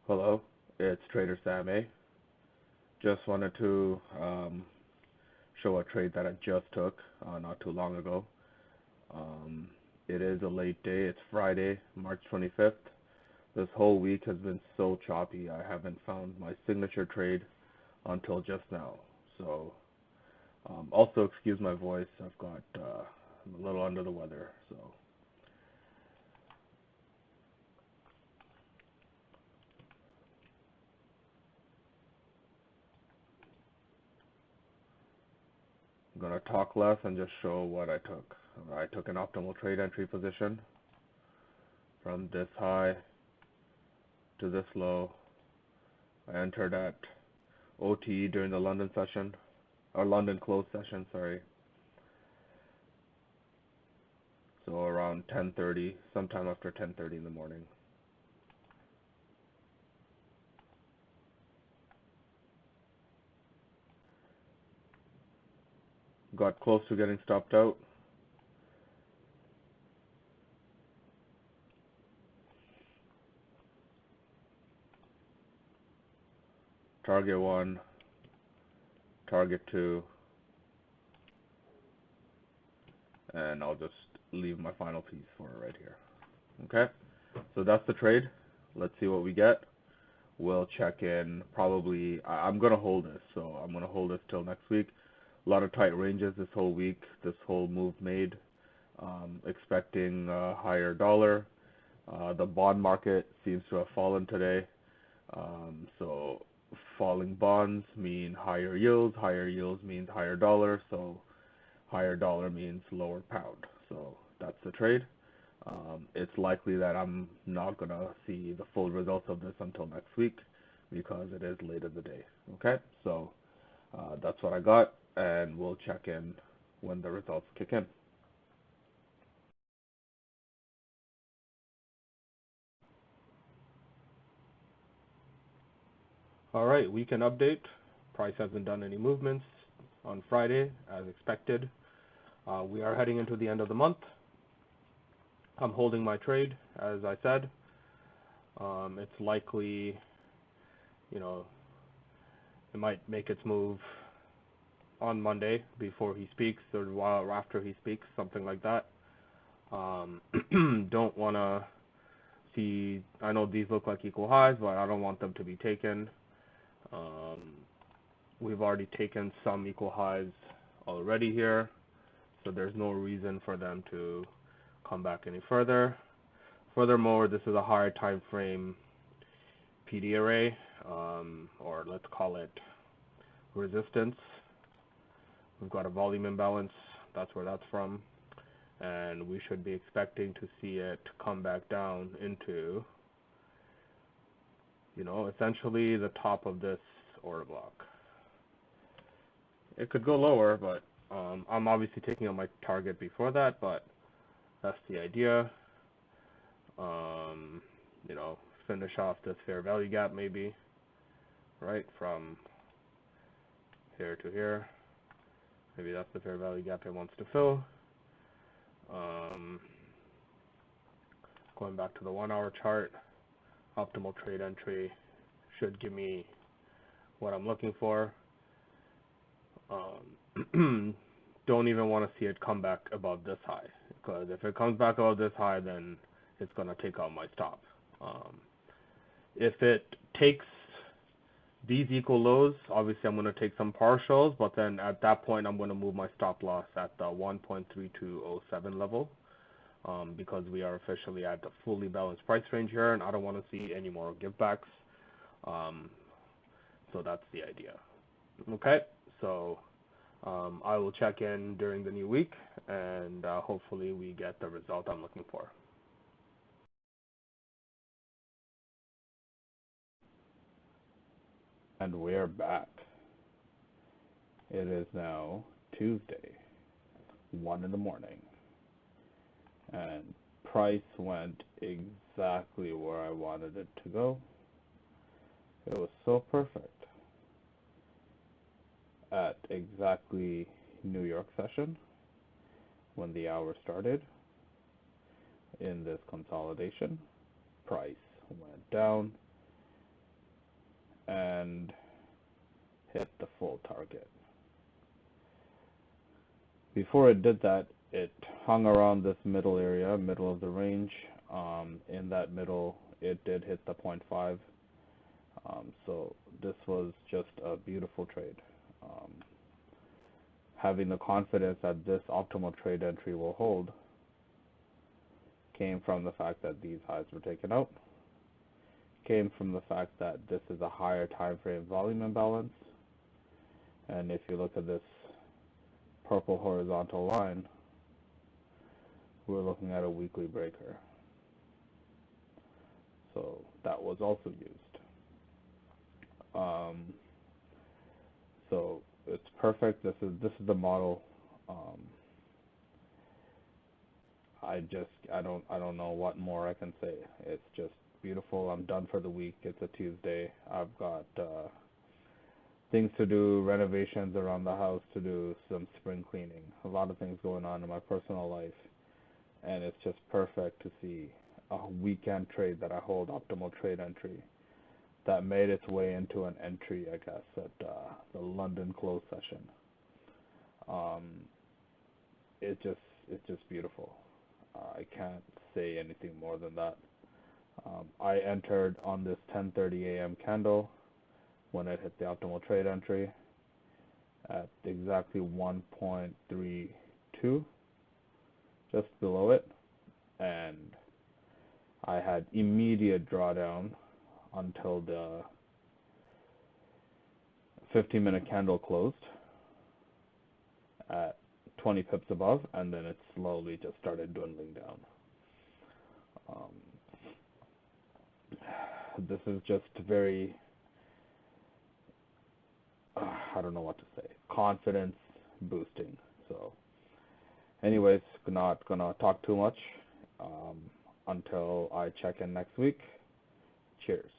Hello, it's Trader Sam A. Just wanted to show a trade that I just took not too long ago. Um, it is a late day. It's Friday, March 25th. This whole week has been so choppy. I haven't found my signature trade until just now. So, also excuse my voice. I'm a little under the weather. So, I'm gonna talk less and just show what I took. I took an optimal trade entry position from this high to this low. I entered at OT during the London session, or London close session, sorry. So around 10:30, sometime after 10:30 in the morning. Got close to getting stopped out. Target 1, target 2, and I'll just leave my final piece for it right here. Okay, so that's the trade. Let's see what we get. We'll check in probably, I'm going to hold this, so I'm going to hold this till next week. A lot of tight ranges this whole week, this whole move made. Expecting a higher dollar. The bond market seems to have fallen today. So falling bonds mean higher yields. Higher yields means higher dollar. So higher dollar means lower pound. So that's the trade. It's likely that I'm not going to see the full results of this until next week because it is late in the day. Okay, so that's what I got, and we'll check in when the results kick in. All right, weekend update. Price hasn't done any movements on Friday as expected. We are heading into the end of the month. I'm holding my trade, as I said. It's likely, you know, it might make its move on Monday before he speaks or while after he speaks, something like that. Don't want to see, I know these look like equal highs, but I don't want them to be taken. We've already taken some equal highs already here, so there's no reason for them to come back any further. Furthermore, this is a higher time frame PD array, or let's call it resistance. We've got a volume imbalance, that's where that's from, and we should be expecting to see it come back down into, essentially the top of this order block. It could go lower, but I'm obviously taking out my target before that, but that's the idea. Finish off this fair value gap maybe, right, from here to here. Maybe that's the fair value gap it wants to fill. Going back to the 1 hour chart, optimal trade entry should give me what I'm looking for. Don't even want to see it come back above this high, because if it comes back above this high, then it's going to take out my stop. If it takes these equal lows, obviously I'm going to take some partials, but then at that point I'm going to move my stop loss at the 1.3207 level, because we are officially at the fully balanced price range here, and I don't want to see any more givebacks. So that's the idea. Okay, so I will check in during the new week, and hopefully we get the result I'm looking for. And we're back. It is now Tuesday, 1 in the morning, and price went exactly where I wanted it to go. It was so perfect. At exactly New York session, when the hour started, in this consolidation, price went down, and hit the full target. Before it did that, it hung around this middle area, middle of the range. In that middle, it did hit the 0.5. So this was just a beautiful trade. Having the confidence that this optimal trade entry will hold came from the fact that these highs were taken out, came from the fact that this is a higher time frame volume imbalance, and if you look at this purple horizontal line, we're looking at a weekly breaker. So that was also used. So it's perfect. This is the model. I don't know what more I can say. It's just beautiful. I'm done for the week. It's a Tuesday. I've got things to do, renovations around the house to do, some spring cleaning, a lot of things going on in my personal life, and it's just perfect to see a weekend trade that I hold optimal trade entry that made its way into an entry, I guess, at the London close session. It's just beautiful. I can't say anything more than that. I entered on this 10:30 a.m. candle when it hit the optimal trade entry at exactly 1.32, just below it, and I had immediate drawdown until the 15-minute candle closed at 20 pips above, and then it slowly just started dwindling down. This is just very, I don't know what to say, confidence boosting. So anyways, not gonna talk too much until I check in next week. Cheers.